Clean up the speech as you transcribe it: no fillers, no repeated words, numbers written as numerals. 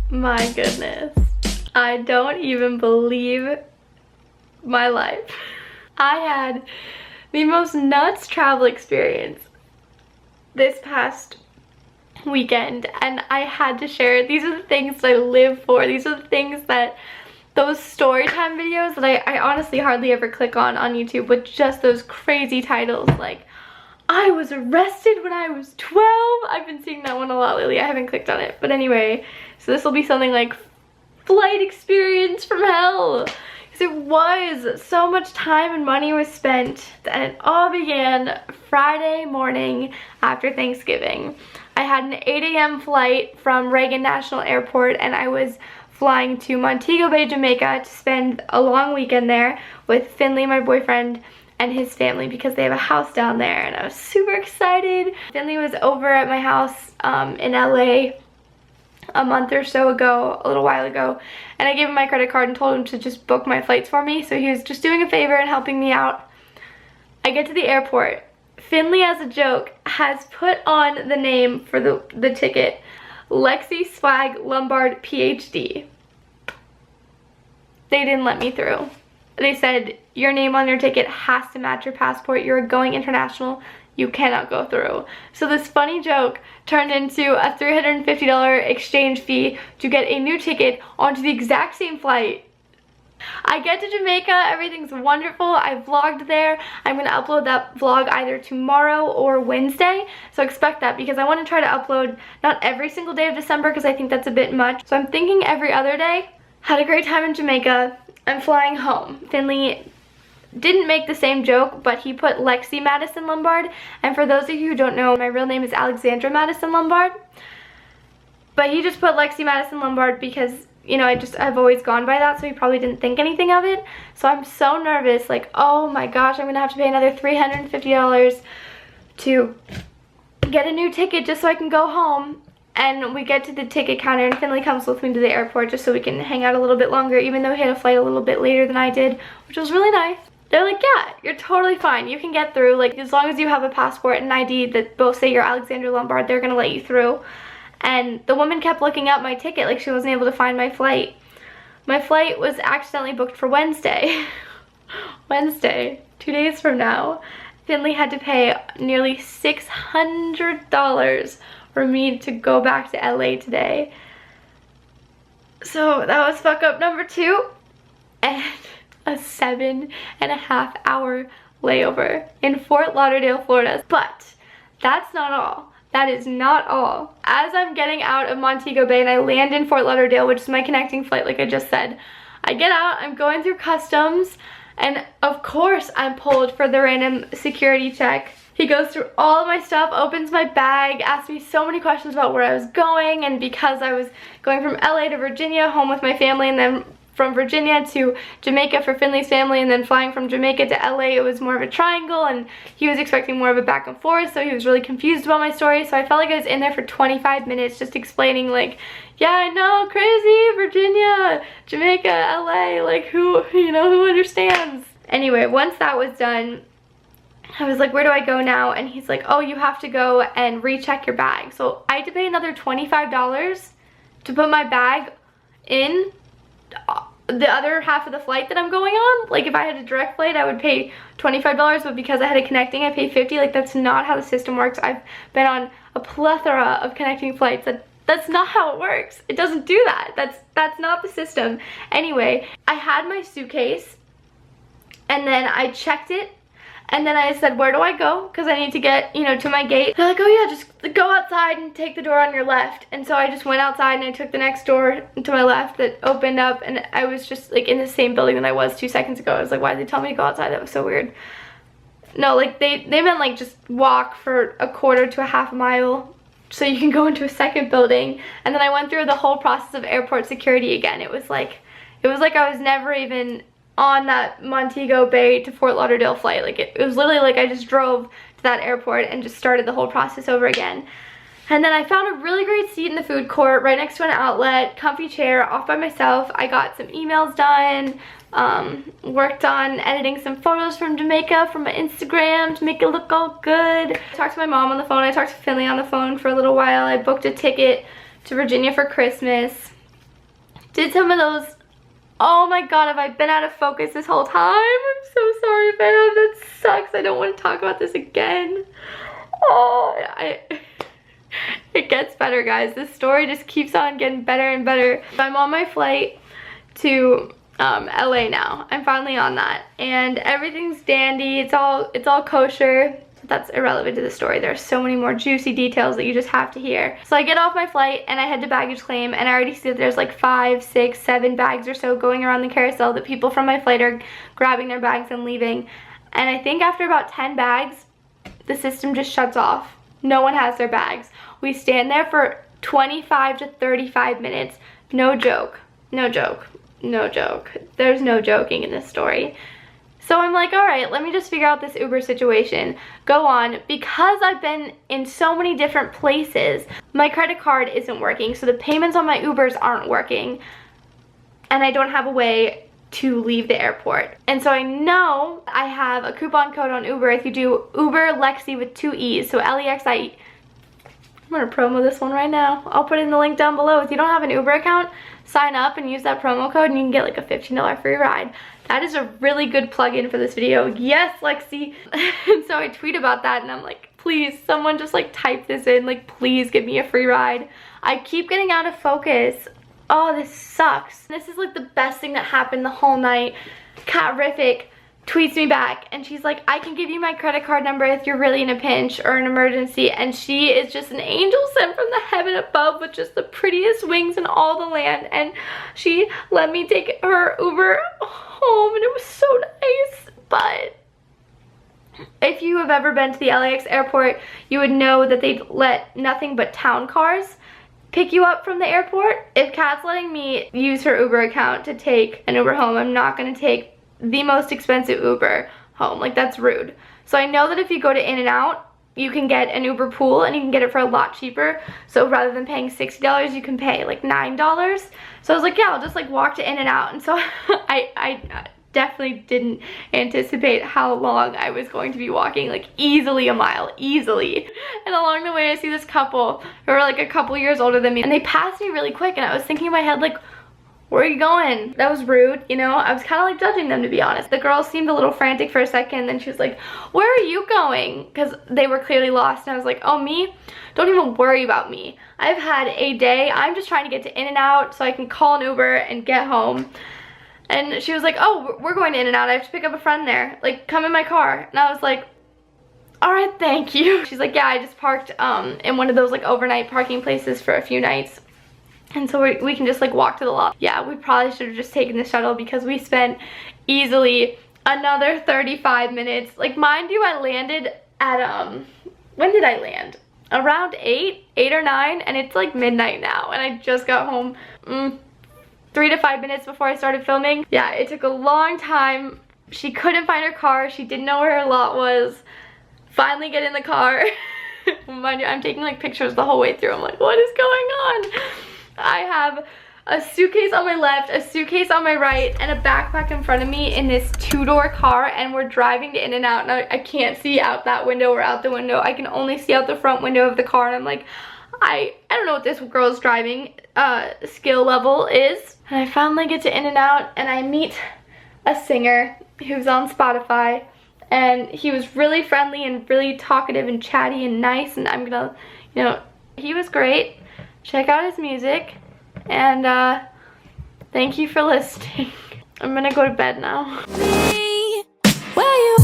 My goodness. I don't even believe my life. I had the most nuts travel experience this past weekend, and I had to share it. These are the things that I live for. These are the things that those story time videos that I honestly hardly ever click on YouTube with just those crazy titles like I was arrested when I was 12. I've been seeing that one a lot lately. I haven't clicked on it, but anyway, so this will be something like flight experience from hell, because it was so much time and money was spent, and it all began Friday morning after Thanksgiving. I had an 8 a.m. flight from Reagan National Airport, and I was flying to Montego Bay, Jamaica to spend a long weekend there with Finley, my boyfriend, and his family, because they have a house down there, and I was super excited. Finley was over at my house in LA a month or so ago, a little while ago, and I gave him my credit card and told him to just book my flights for me, so he was just doing a favor and helping me out. I get to the airport. Finley, as a joke, has put on the name for the ticket, Lexie Swag Lombard PhD. They didn't let me through. They said, your name on your ticket has to match your passport. You're going international. You cannot go through. So this funny joke turned into a $350 exchange fee to get a new ticket onto the exact same flight. I get to Jamaica, everything's wonderful. I vlogged there. I'm gonna upload that vlog either tomorrow or Wednesday, so expect that, because I want to try to upload not every single day of December because I think that's a bit much. So I'm thinking every other day. Had a great time in Jamaica. I'm flying home. Finley didn't make the same joke, but he put Lexie Madison Lombard, and for those of you who don't know, my real name is Alexandra Madison Lombard, but he just put Lexie Madison Lombard because, you know, I've always gone by that, so he probably didn't think anything of it. So I'm so nervous, like, oh my gosh, I'm gonna have to pay another $350 to get a new ticket just so I can go home. And we get to the ticket counter, and Finley comes with me to the airport just so we can hang out a little bit longer, even though he had a flight a little bit later than I did, which was really nice. They're like, yeah, you're totally fine. You can get through. Like, as long as you have a passport and ID that both say you're Alexandra Lombard, they're gonna let you through. And the woman kept looking up my ticket like she wasn't able to find my flight. My flight was accidentally booked for Wednesday. Wednesday, 2 days from now. Finley had to pay nearly $600 for me to go back to LA today. So that was fuck up number 2. And a 7.5 hour layover in Fort Lauderdale, Florida. But that's not all. That is not all. As I'm getting out of Montego Bay and I land in Fort Lauderdale, which is my connecting flight like I just said, I get out, I'm going through customs, and of course I'm pulled for the random security check. He goes through all of my stuff, opens my bag, asks me so many questions about where I was going, and because I was going from LA to Virginia, home with my family, and then from Virginia to Jamaica for Finley's family, and then flying from Jamaica to LA, it was more of a triangle, and he was expecting more of a back and forth, so he was really confused about my story. So I felt like I was in there for 25 minutes just explaining, like, yeah, I know, crazy, Virginia, Jamaica, LA, like, who understands? Anyway, once that was done, I was like, where do I go now? And he's like, oh, you have to go and recheck your bag. So I had to pay another $25 to put my bag in the other half of the flight that I'm going on. Like, if I had a direct flight, I would pay $25, but because I had a connecting, I paid $50. Like, that's not how the system works. I've been on a plethora of connecting flights. That's not how it works. It doesn't do that. That's not the system. Anyway, I had my suitcase, and then I checked it, and then I said, where do I go? Because I need to get, to my gate. They're like, oh yeah, just go outside and take the door on your left. And so I just went outside and I took the next door to my left that opened up, and I was just like in the same building that I was 2 seconds ago. I was like, why did they tell me to go outside? That was so weird. No, like they meant like just walk for a quarter to a half a mile so you can go into a second building. And then I went through the whole process of airport security again. It was like I was never even on that Montego Bay to Fort Lauderdale flight. Like it was literally like I just drove to that airport and just started the whole process over again. And then I found a really great seat in the food court right next to an outlet, comfy chair, off by myself. I got some emails done, worked on editing some photos from Jamaica from my Instagram to make it look all good. I talked to my mom on the phone, I talked to Finley on the phone for a little while. I booked a ticket to Virginia for Christmas. Did some of those. Oh my god, have I been out of focus this whole time? I'm so sorry if I have. That sucks. I don't want to talk about this again. Oh, it gets better, guys. This story just keeps on getting better and better. I'm on my flight to LA now. I'm finally on that, and everything's dandy. It's all kosher. That's irrelevant to the story. There are so many more juicy details that you just have to hear. So I get off my flight and I head to baggage claim, and I already see that there's like 5, 6, 7 bags or so going around the carousel that people from my flight are grabbing their bags and leaving. And I think after about 10 bags, the system just shuts off. No one has their bags. We stand there for 25 to 35 minutes. No joke. No joke. No joke. There's no joking in this story. So I'm like, all right, let me just figure out this Uber situation. Go on. Because I've been in so many different places, my credit card isn't working, so the payments on my Ubers aren't working, and I don't have a way to leave the airport. And so I know I have a coupon code on Uber if you do Uber Lexie with 2 E's, so Lexie. I'm gonna promo this one right now. I'll put in the link down below. If you don't have an Uber account, sign up and use that promo code and you can get like a $15 free ride. That is a really good plug-in for this video. Yes, Lexie. And so I tweet about that and I'm like, please, someone just like type this in. Like, please give me a free ride. I keep getting out of focus. Oh, this sucks. This is like the best thing that happened the whole night. Catrific tweets me back and she's like, I can give you my credit card number if you're really in a pinch or an emergency. And she is just an angel sent from the heaven above with just the prettiest wings in all the land. And she let me take her Uber home and it was so nice. But if you have ever been to the LAX airport, you would know that they let nothing but town cars pick you up from the airport. If Kat's letting me use her Uber account to take an Uber home, I'm not gonna take the most expensive Uber home. Like, that's rude. So I know that if you go to In-N-Out, you can get an Uber pool and you can get it for a lot cheaper. So rather than paying $60, you can pay like $9. So I was like, yeah, I'll just like walk to In-N-Out. And so I definitely didn't anticipate how long I was going to be walking, like easily a mile, easily. And along the way I see this couple who are like a couple years older than me, and they passed me really quick, and I was thinking in my head like, where are you going? That was rude, you know? I was kind of like judging them, to be honest. The girl seemed a little frantic for a second, and then she was like, where are you going? Because they were clearly lost, and I was like, oh, me? Don't even worry about me. I've had a day. I'm just trying to get to In-N-Out so I can call an Uber and get home. And she was like, oh, we're going to In-N-Out. I have to pick up a friend there. Like, come in my car. And I was like, all right, thank you. She's like, yeah, I just parked in one of those like overnight parking places for a few nights. And so we can just like walk to the lot. Yeah, we probably should have just taken the shuttle because we spent easily another 35 minutes. Like, mind you, I landed at, when did I land? Around 8 or 9, and it's like midnight now. And I just got home 3 to 5 minutes before I started filming. Yeah, it took a long time. She couldn't find her car. She didn't know where her lot was. Finally get in the car. Mind you, I'm taking like pictures the whole way through. I'm like, what is going on? I have a suitcase on my left, a suitcase on my right, and a backpack in front of me in this 2-door car, and we're driving to In-N-Out, and I can't see out that window or out the window. I can only see out the front window of the car, and I'm like, I don't know what this girl's driving skill level is. And I finally get to In-N-Out, and I meet a singer who's on Spotify, and he was really friendly and really talkative and chatty and nice, and I'm gonna, you know, he was great. Check out his music, and thank you for listening. I'm gonna go to bed now. Where you